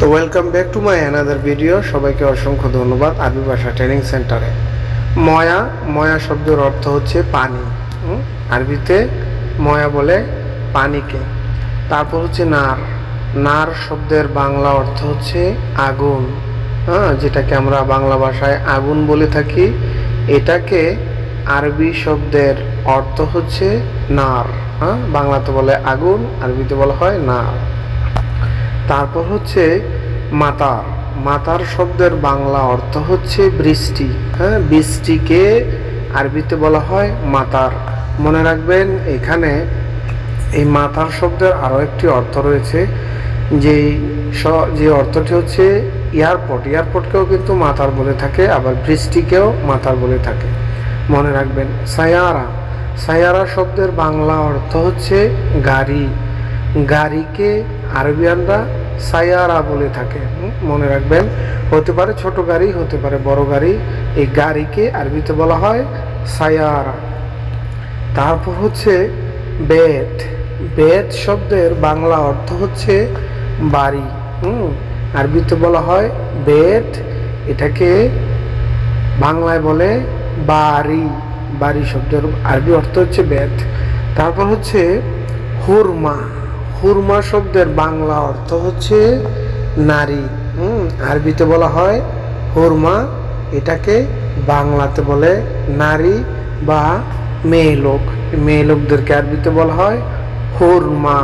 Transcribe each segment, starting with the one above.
তো welcome back to my another video. সবাইকে অসংখ্য ধন্যবাদ আরবি ভাষা ট্রেনিং সেন্টারে। ময়া ময়া শব্দের অর্থ হচ্ছে পানি। আরবিতে ময়া বলে পানিকে। তারপর হচ্ছে নার। নার শব্দের বাংলা অর্থ হচ্ছে আগুন, যেটাকে আমরা বাংলা ভাষায় আগুন বলে থাকি। এটাকে আরবি শব্দের অর্থ হচ্ছে নার। বাংলাতে বলে আগুন, আরবিতে বলা হয় নার। তারপর হচ্ছে মাতার। মাতার শব্দের বাংলা অর্থ হচ্ছে বৃষ্টি। বৃষ্টিকে আরবিতে বলা হয় মাতার। মনে রাখবেন, এখানে এই মাতার শব্দের আরও একটি অর্থ রয়েছে, যে অর্থটি হচ্ছে এয়ারপোর্ট। এয়ারপোর্টকেও কিন্তু মাতার বলে থাকে, আবার বৃষ্টিকেও মাতার বলে থাকে। মনে রাখবেন। সায়ারা। সায়ারা শব্দের বাংলা অর্থ হচ্ছে গাড়ি। গাড়িকে আরবিয়ানরা সায়ারা বলে থাকে। মনে রাখবেন, হতে পারে ছোট গাড়ি, হতে পারে বড় গাড়ি। এই গাড়িকে আরবিতে বলা হয় সায়ারা। তারপর হচ্ছে বেত। বেত শব্দের বাংলা অর্থ হচ্ছে বাড়ি। আরবিতে বলা হয় বেত, এটাকে বাংলায় বলে বাড়ি। বাড়ি শব্দের আরবি অর্থ হচ্ছে বেত। তারপর হচ্ছে হুরমা। হুরমা শব্দের বাংলা অর্থ হচ্ছে নারী। আরবিতে বলা হয় হুরমা, এটাকে বাংলাতে বলে নারী বা মেয়ে লোক। মেয়ে লোকদেরকে আরবিতে বলা হয় হুরমা।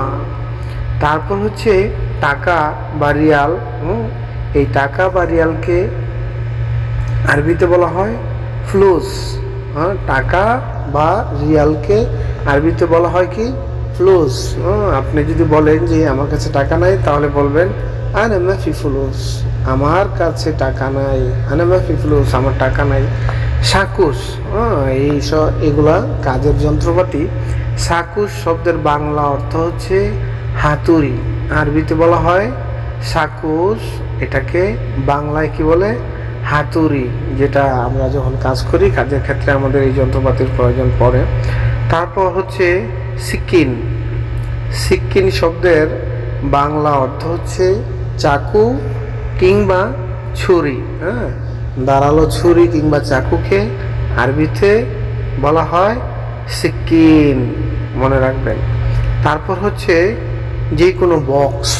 তারপর হচ্ছে টাকা বা রিয়াল। এই টাকা বা রিয়ালকে আরবিতে বলা হয় ফ্লুস। টাকা বা রিয়ালকে আরবিতে বলা হয় কি? ফ্লুস। আপনি যদি বলেন যে আমার কাছে টাকা নাই, তাহলে বলবেন আনা মাফি ফ্লুস, আমার কাছে টাকা নাই। আনা মাফি ফ্লুস, আমার টাকা নাই। সাকুস। এগুলা কাজের যন্ত্রপাতি। সাকুস শব্দের বাংলা অর্থ হচ্ছে হাতুড়ি। আরবিতে বলা হয় সাকুস, এটাকে বাংলায় কি বলে? হাতুড়ি। যেটা আমরা যখন কাজ করি, কাজের ক্ষেত্রে আমাদের এই যন্ত্রপাতির প্রয়োজন পড়ে। তারপর হচ্ছে সিকিন। সিকিন শব্দের বাংলা অর্থ হচ্ছে চাকু কিংবা ছুরি। ধারালো ছুরি কিংবা চাকুকে আরবিতে বলা হয় সিকিন। মনে রাখবেন। তারপর হচ্ছে যে কোনো বক্স।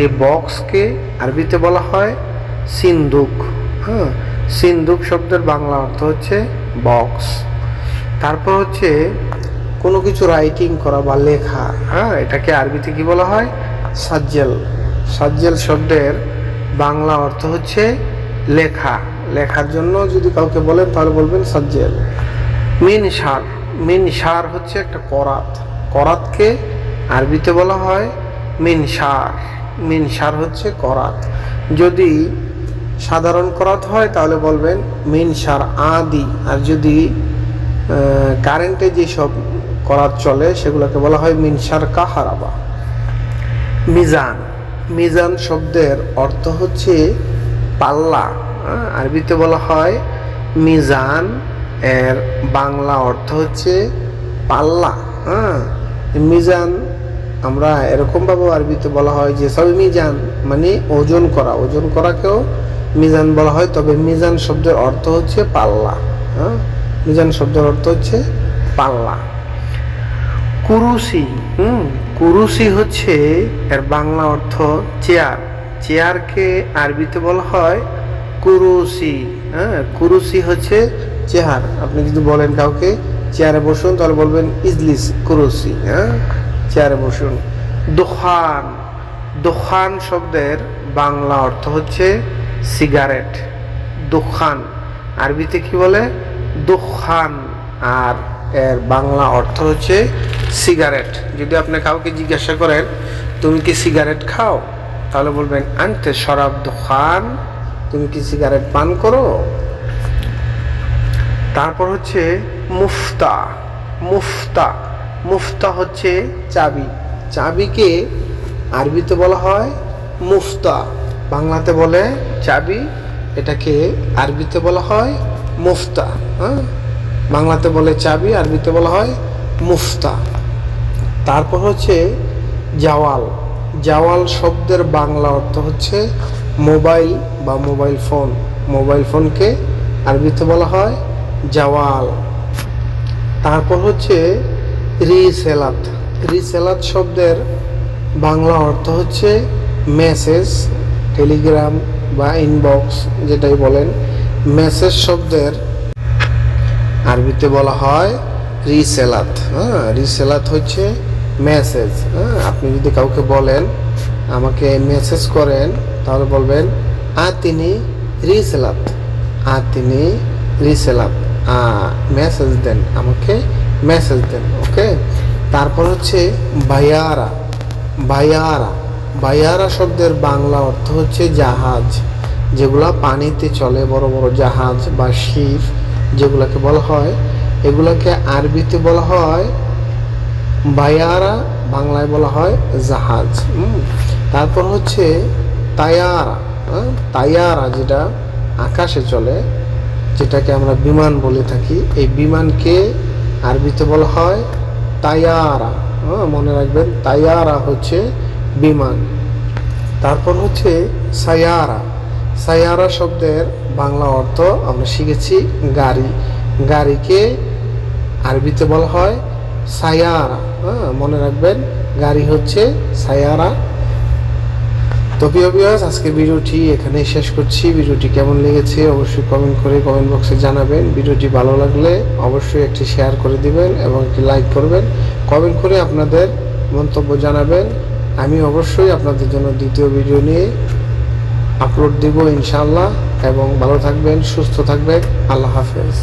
এই বক্সকে আরবিতে বলা হয় সিন্দুক। সিন্দুক শব্দের বাংলা অর্থ হচ্ছে বক্স। তারপর হচ্ছে কোনো কিছু রাইটিং করা বা লেখা। এটাকে আরবিতে কি বলা হয়? সাজ্জেল। সাজ্জেল শব্দের বাংলা অর্থ হচ্ছে লেখা। লেখার জন্য যদি কাউকে বলেন, তাহলে বলবেন সাজ্জেল। মিনসার। মিনসার হচ্ছে একটা করাত। করাতকে আরবিতে বলা হয় মিনসার। মিনসার হচ্ছে করাত। যদি সাধারণ করাত হয়, তাহলে বলবেন মিনসার আদি। আর যদি কারেন্টে যেসব করাত চলে, সেগুলোকে বলা হয় মিনসার কাহারাবা। মিজান। মিজান শব্দের অর্থ হচ্ছে পাল্লা। আরবিতে বলা হয় মিজান, এর বাংলা অর্থ হচ্ছে পাল্লা। মিজান আমরা এরকমভাবে আরবিতে বলা হয় যে সব মিজান মানে ওজন করা। ওজন করাকেও মিজান বলা হয়, তবে মিজান শব্দের অর্থ হচ্ছে পাল্লা। মিজান শব্দের অর্থ হচ্ছে পাল্লা। কুরুসি। কুরুসি হচ্ছে এর বাংলা অর্থ চেয়ার। চেয়ারকে আরবিতে বলা হয় কুরুসি। কুরুসি হচ্ছে চেয়ার। আপনি যদি বলেন কাউকে চেয়ারে বসুন, তাহলে বলবেন ইজলিস কুরুসি। চেয়ারে বসুন। দোকান। দোকান শব্দের বাংলা অর্থ হচ্ছে সিগারেট। দোকান আরবিতে কি বলে? দোকান। আর এর বাংলা অর্থ হচ্ছে সিগারেট। যদি আপনি কাউকে জিজ্ঞাসা করেন তুমি কি সিগারেট খাও, তাহলে বলবেন আনতে শরাব দোকান, তুমি কি সিগারেট পান করো? তারপর হচ্ছে মুফতা। মুফতা। মুফতা হচ্ছে চাবি। চাবিকে আরবিতে বলা হয় মুফতা। বাংলাতে বলে চাবি, এটাকে আরবিতে বলা হয় মুফতা। বাংলাতে বলে চাবি, আরবিতে বলা হয় মুফতা। তারপর হচ্ছে জাওয়াল। জাওয়াল শব্দের বাংলা অর্থ হচ্ছে মোবাইল বা মোবাইল ফোন। মোবাইল ফোনকে আরবিতে বলা হয় জাওয়াল। তারপর হচ্ছে রিসেলাত। রিসেলাত শব্দের বাংলা অর্থ হচ্ছে মেসেজ, টেলিগ্রাম বা ইনবক্স যেটাই বলেন। মেসেজ শব্দের আরবিতে বলা হয় রিসেলাত। রিসেলাত হচ্ছে মেসেজ। আপনি যদি কাউকে বলেন আমাকে মেসেজ করেন, তাহলে বলবেন আতিনি রিসেলাত, আতিনি রিসেলাত, মেসেজ দেন, আমাকে মেসেজ দেন। ওকে। তারপর হচ্ছে বায়ারা। বায়ারা, বায়ারা শব্দের বাংলা অর্থ হচ্ছে জাহাজ, যেগুলা পানিতে চলে, বড় বড় জাহাজ বা শিপ যেগুলাকে বলা হয়, এগুলাকে আরবিতে বলা হয় বায়ারা, বাংলায় বলা হয় জাহাজ। তারপর হচ্ছে তায়ারা। তায়ারা যেটা আকাশে চলে, যেটাকে আমরা বিমান বলে থাকি, এই বিমানকে আরবিতে বলা হয় তায়ারা। মনে রাখবেন, তায়ারা হচ্ছে বিমান। তারপর হচ্ছে সায়ারা। সায়ারা শব্দের বাংলা অর্থ আমরা শিখেছি গাড়ি। গাড়িকে আরবিতে বলা হয় সায়ারা। মনে রাখবেন, গাড়ি হচ্ছে সায়ারা। তো প্রিয় ভিউয়ার্স, আজকের ভিডিওটি এখানেই শেষ করছি। ভিডিওটি কেমন লেগেছে অবশ্যই কমেন্ট করে কমেন্ট বক্সে জানাবেন। ভিডিওটি ভালো লাগলে অবশ্যই একটি শেয়ার করে দিবেন এবং একটি লাইক করবেন। কমেন্ট করে আপনাদের মন্তব্য জানাবেন। আমি অবশ্যই আপনাদের জন্য দ্বিতীয় ভিডিও নিয়ে আপলোড দিব ইনশাআল্লাহ। এবং ভালো থাকবেন, সুস্থ থাকবেন। আল্লাহ হাফেজ।